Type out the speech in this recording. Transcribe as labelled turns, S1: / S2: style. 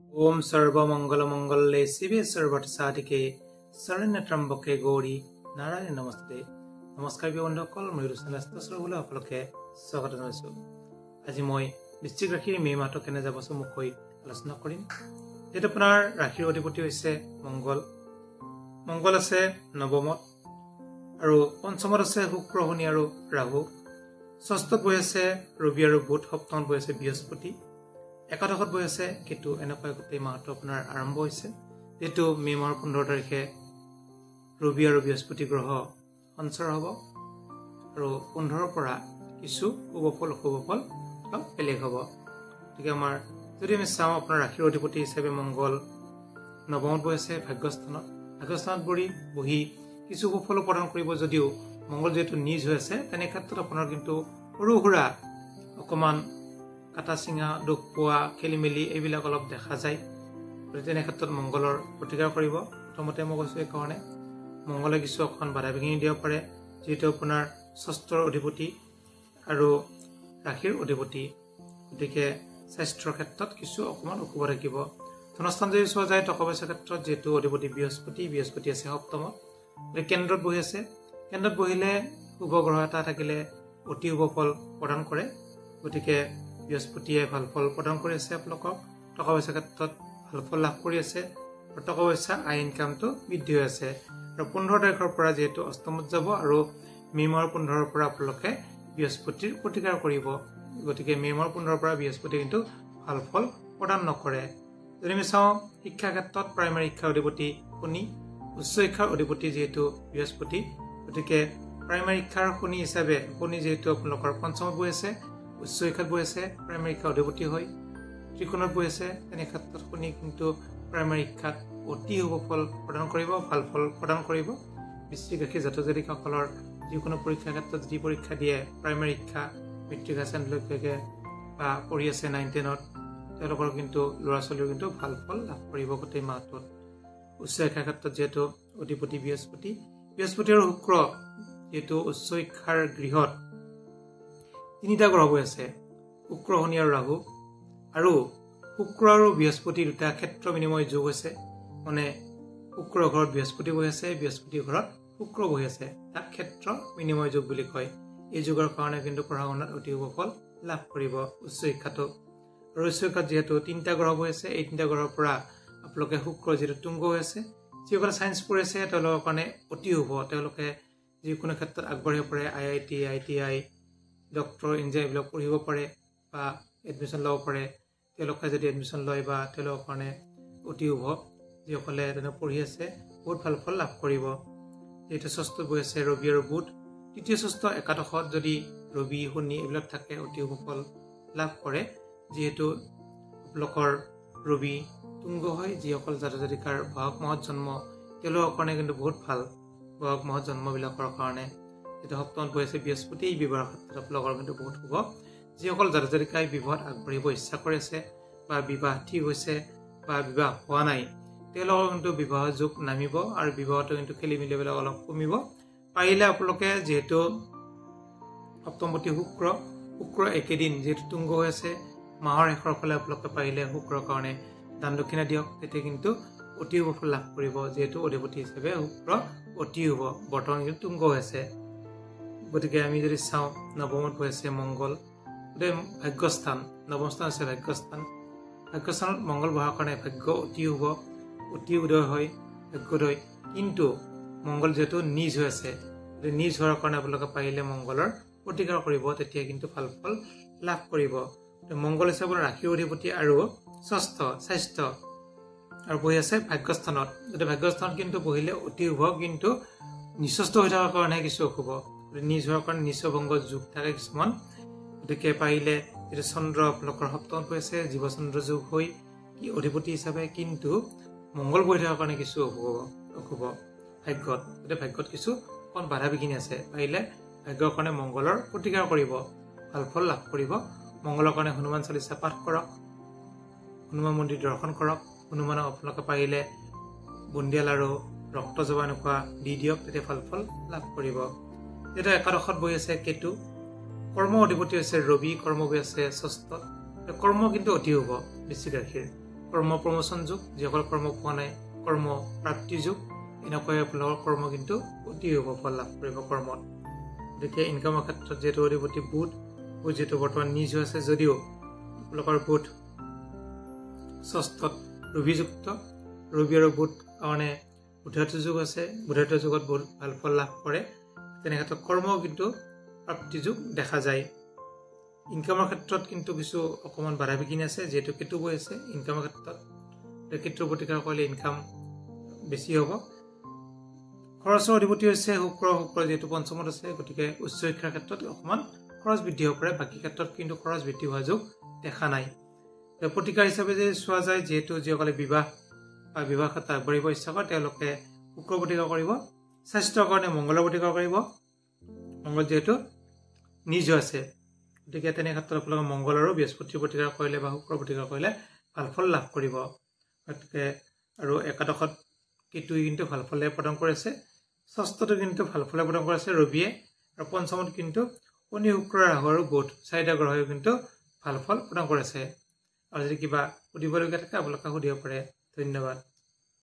S1: ओम सर्वमंगलमंगले शिवे सर्वसाधिके शरण्य त्र्यंबके गौरी नारायण नमस्ते। नमस्कार बंधुসকল, মই ৰুচনাস্তৰলৈ সকলোকে স্বাগত জনাইছো। আজি মই বৃশ্চিক ৰাশিৰ মে মাহটো কেনে যাব মুখৈ আলোচনা কৰিম। যেটা আপোনাৰ ৰাশিৰ অধিপতি হৈছে মঙ্গল। মঙ্গল আছে নৱমত আৰু পঞ্চমত আছে শুক্ৰ, শনি আৰু ৰাহু। ষষ্ঠত বহি আছে ৰবি আৰু বুধ। সপ্তমত বহি আছে বৃহস্পতি। একাদশত বহি আছে কেতু। এনেকৈ গোটেই মাহটো আপোনাৰ আৰম্ভ হৈছে। যেহেতু মে মাহৰ 15 তাৰিখে ৰবি আৰু বৃহস্পতি গ্ৰহ সঞ্চাৰ হ'ব আৰু 15ৰ পৰা কিছু শুভ ফল বেলেগ হ'ব। গতিকে আমাৰ যদি আমি চাওঁ, আপোনাৰ ৰাশিৰ অধিপতি হিচাপে মঙ্গল নৱমত বহি আছে ভাগ্যস্থানত। ভাগ্যস্থানত বহি কিছু শুভ ফল প্ৰদান কৰিব। যদিও মঙ্গল যিহেতু নিজ হৈ আছে, তেনে ক্ষেত্ৰত আপোনাৰ কিন্তু সৰু সুৰা অকণমান কাটা চিঙা, দুখ পোৱা, খেলি মেলি এইবিলাক অলপ দেখা যায়। গতিকে তেনে ক্ষেত্ৰত মঙ্গলৰ প্ৰতিকাৰ কৰিব। প্ৰথমতে মই কৈছোঁ এইকাৰণে মঙ্গলে কিছু অকণ বাধা বিঘিনি দিব পাৰে, যিহেতু আপোনাৰ ষষ্ঠৰ অধিপতি আৰু ৰাশিৰ অধিপতি। গতিকে স্বাস্থ্যৰ ক্ষেত্ৰত কিছু অকণমান অসুবিধা থাকিব। ধনস্থান যদি চোৱা যায়, টকা পইচাৰ ক্ষেত্ৰত যিহেতু অধিপতি বৃহস্পতি আছে সপ্তমত, কেন্দ্ৰত বহি আছে। কেন্দ্ৰত বহিলে শুভ গ্ৰহ এটা থাকিলে অতি শুভ ফল প্ৰদান কৰে। গতিকে বৃহস্পতিয়ে ভাল ফল প্ৰদান কৰি আছে আপোনালোকক। টকা পইচাৰ ক্ষেত্ৰত ভাল ফল লাভ কৰি আছে আৰু টকা পইচা আয় ইনকামটো বৃদ্ধি হৈ আছে। আৰু 15 তাৰিখৰ পৰা যিহেতু অষ্টমত যাব আৰু মে মাহৰ 15ৰ পৰা আপোনালোকে বৃহস্পতিৰ প্ৰতিকাৰ কৰিব। গতিকে মে মাহৰ 15ৰ পৰা বৃহস্পতি কিন্তু ভাল ফল প্ৰদান নকৰে। যদি আমি চাওঁ শিক্ষাৰ ক্ষেত্ৰত, প্ৰাইমেৰী শিক্ষাৰ অধিপতি শনি, উচ্চ শিক্ষাৰ অধিপতি যিহেতু বৃহস্পতি। গতিকে প্ৰাইমেৰী শিক্ষাৰ শনি হিচাপে শনি যিহেতু আপোনালোকৰ পঞ্চমত বহি আছে, উচ্চ শিক্ষাত বহি আছে, প্ৰাইমেৰী শিক্ষাৰ অধিপতি হয় ত্ৰিকোণত বহি আছে। তেনে ক্ষেত্ৰত শনি কিন্তু প্ৰাইমেৰী শিক্ষাত অতি শুভ ফল প্ৰদান কৰিব, ভাল ফল প্ৰদান কৰিব। বৃশ্চিক ৰাশিৰ জাতক জাতিকাসকলৰ যিকোনো পৰীক্ষাৰ ক্ষেত্ৰত যদি পৰীক্ষা দিয়ে, প্ৰাইমেৰী শিক্ষা মেট্ৰিক হায়াৰ ছেকেণ্ডেৰীলৈকে বা পঢ়ি আছে 9-10ত, তেওঁলোকৰ কিন্তু ল'ৰা ছোৱালীও কিন্তু ভাল ফল লাভ কৰিব গোটেই মাহটোত। উচ্চ শিক্ষাৰ ক্ষেত্ৰত যিহেতু অধিপতি বৃহস্পতি আৰু শুক্ৰ যিহেতু উচ্চ শিক্ষাৰ গৃহত 3টা গ্ৰহ বহি আছে, শুক্ৰ, শনি আৰু ৰাহু। আৰু শুক্ৰ আৰু বৃহস্পতি দুটা ক্ষেত্ৰ বিনিময় যোগ হৈছে, মানে শুক্ৰ ঘৰত বৃহস্পতি বহি আছে, বৃহস্পতি ঘৰত শুক্ৰ বহি আছে। তাক ক্ষেত্ৰ বিনিময় যোগ বুলি কয়। এই যুগৰ কাৰণে কিন্তু পঢ়া শুনাত অতি শুভ ফল লাভ কৰিব উচ্চ শিক্ষাটো। আৰু উচ্চ শিক্ষাত যিহেতু 3টা গ্ৰহ বহি আছে, এই 3টা গ্ৰহৰ পৰা আপোনালোকে শুক্ৰ যিহেতু তুংগ হৈ আছে, যিসকলে ছায়েন্স পঢ়িছে তেওঁলোকৰ কাৰণে অতি শুভ। তেওঁলোকে যিকোনো ক্ষেত্ৰত আগবাঢ়িব পাৰে। IIT, ITI, ডক্টৰ, ইঞ্জিনিয়াৰ এইবিলাক পঢ়িব পাৰে বা এডমিশ্যন ল'ব পাৰে। তেওঁলোকে যদি এডমিশ্যন লয় বা তেওঁলোকৰ কাৰণে অতি শুভ। যিসকলে তেনেকৈ পঢ়ি আছে বহুত ভাল ফল লাভ কৰিব। যিহেতু ষষ্ঠত বহি আছে ৰবি আৰু বুধ। তৃতীয়, ষষ্ঠ, একাদশত যদি ৰবি, শনি এইবিলাক থাকে অতি শুভ ফল লাভ কৰে। যিহেতু আপোনালোকৰ ৰবি তুংগ হয়, যিসকল জাতক জাতিকাৰ বহাগ মাহত জন্ম তেওঁলোকৰ কাৰণে কিন্তু বহুত ভাল। বহাগ মাহত জন্মবিলাকৰ কাৰণে যিটো সপ্তমত বহি আছে বৃহস্পতি, বিবাহৰ ক্ষেত্ৰত আপোনালোকৰ কিন্তু বহুত শুভ। যিসকল জাতক জাতিকাই বিবাহত আগবাঢ়িব ইচ্ছা কৰি আছে বা বিবাহ ঠিক হৈছে বা বিবাহ হোৱা নাই, তেওঁলোকৰ কিন্তু বিবাহ যোগ নামিব আৰু বিবাহতো কিন্তু খেলি মেলিবিলাক অলপ কমিব। পাৰিলে আপোনালোকে যিহেতু সপ্তমপতি শুক্ৰ একেদিন যিহেতু তুংগ হৈ আছে, মাহৰ শেষৰ ফালে আপোনালোকে পাৰিলে শুক্ৰৰ কাৰণে দান দক্ষিণা দিয়ক। তেতিয়া কিন্তু অতি শুভ ফল লাভ কৰিব। যিহেতু অধিপতি হিচাপে শুক্ৰ অতি শুভ, বৰ্তমান কিন্তু তুংগ হৈ আছে। গতিকে আমি যদি চাওঁ, নৱমত বহি আছে মঙ্গল। গতিকে ভাগ্যস্থান, নৱম স্থান আছে ভাগ্যস্থান। ভাগ্যস্থানত মঙ্গল বহাৰ কাৰণে ভাগ্য অতি শুভ, অতি উদয় হয়, ভাগ্যোদয়। কিন্তু মঙ্গল যিহেতু নিজ হৈ আছে, নিজ হোৱাৰ কাৰণে আপোনালোকে পাৰিলে মঙ্গলৰ প্ৰতিকাৰ কৰিব, তেতিয়া কিন্তু ভাল ফল লাভ কৰিব। মঙ্গল হৈছে আপোনাৰ ৰাশিৰ অধিপতি আৰু ষষ্ঠ স্বাস্থ্য আৰু বহি আছে ভাগ্যস্থানত। গতিকে ভাগ্যস্থানত কিন্তু বহিলে অতি শুভ, কিন্তু নিচস্থ হৈ থকাৰ কাৰণে কিছু অশুভ। নিজ হোৱাৰ কাৰণে নিচভংগ যোগ থাকে কিছুমান। গতিকে পাৰিলে যিটো চন্দ্ৰ আপোনালোকৰ সপ্তমত বহি আছে, জীৱ চন্দ্ৰ যোগ হৈ কি অধিপতি হিচাপে, কিন্তু মঙ্গল বহি থকাৰ কাৰণে কিছু অশুভ ভাগ্যত। গতিকে ভাগ্যত কিছু অকণ বাধা বিঘিনি আছে। পাৰিলে ভাগ্যৰ কাৰণে মঙ্গলৰ প্ৰতিকাৰ কৰিব, ভাল ফল লাভ কৰিব। মঙ্গলৰ কাৰণে হনুমান চালিচা পাঠ কৰক, হনুমান মন্দিৰ দৰ্শন কৰক। হনুমানক আপোনালোকে পাৰিলে বুন্দিয়াল আৰু ৰক্ত জবা এনেকুৱা দি দিয়ক, তেতিয়া ভাল ফল লাভ কৰিব। যেতিয়া একাদশত বহি আছে কেতু, কৰ্ম অধিপতি হৈছে ৰবি, কৰ্ম বহি আছে ষষ্ঠত। কৰ্ম কিন্তু অতি শুভ বৃশ্চিক ৰাশিৰ। কৰ্ম প্ৰমোচন যুগ, যিসকল কৰ্ম পোৱা নাই কৰ্ম প্ৰাপ্তি যুগ, এনেকৈ আপোনালোকৰ কৰ্ম কিন্তু অতি হ'ব, ফল লাভ কৰিব কৰ্মত। গতিকে ইনকামৰ ক্ষেত্ৰত যিহেতু অধিপতি বুধ যিহেতু বৰ্তমান নিজ হৈ আছে, যদিও আপোনালোকৰ বুধ ষষ্ঠত ৰবিযুক্ত, ৰবি আৰু বুধ কাৰণে বুধায়িত্ব যুগ আছে, বুধায়িত্ব যুগত বহুত ভাল ফল লাভ কৰে। তেনে ক্ষেত্ৰত কৰ্মও কিন্তু প্ৰাপ্তি যুগ দেখা যায়। ইনকামৰ ক্ষেত্ৰত কিন্তু কিছু অকণমান বাধা বিঘিনি আছে, যিহেতু কেতু গৈ আছে ইনকামৰ ক্ষেত্ৰত, কেতুৰ প্ৰতিকাৰ কৰিলে ইনকাম বেছি হ'ব। খৰচৰ অধিপতি হৈছে শুক্ৰ যিহেতু পঞ্চমত আছে, গতিকে উচ্চ শিক্ষাৰ ক্ষেত্ৰত অকণমান খৰচ বৃদ্ধি হ'ব পাৰে, বাকী ক্ষেত্ৰত কিন্তু খৰচ বৃদ্ধি হোৱা যোগ দেখা নাই। প্ৰতিকাৰ হিচাপে যদি চোৱা যায়, যিহেতু যিসকলে বিবাহ ক্ষেত্ৰত আগবাঢ়িব ইচ্ছা কৰে তেওঁলোকে শুক্ৰ প্ৰতিকাৰ কৰিব। স্বাস্থ্যৰ কাৰণে মংগলৰ প্ৰতিকাৰ কৰিব, মংগল যিহেতু নিজ আছে, গতিকে তেনে ক্ষেত্ৰত আপোনালোকে মংগল আৰু বৃহস্পতিৰ প্ৰতিকাৰ কৰিলে বা শুক্ৰ প্ৰতিকাৰ কৰিলে ভাল ফল লাভ কৰিব। গতিকে আৰু একাদশত কেতুৱে কিন্তু ভাল ফলে প্ৰদান কৰিছে, ষষ্ঠটো কিন্তু ভাল ফলে প্ৰদান কৰিছে ৰবিয়ে, আৰু পঞ্চমত কিন্তু শনি, শুক্ৰ, ৰাহু আৰু বুধ চাৰিটা গ্ৰহেও কিন্তু ভাল ফল প্ৰদান কৰিছে। আৰু যদি কিবা সুধিবলগীয়া থাকে আপোনালোকে সুধিব পাৰে। ধন্যবাদ।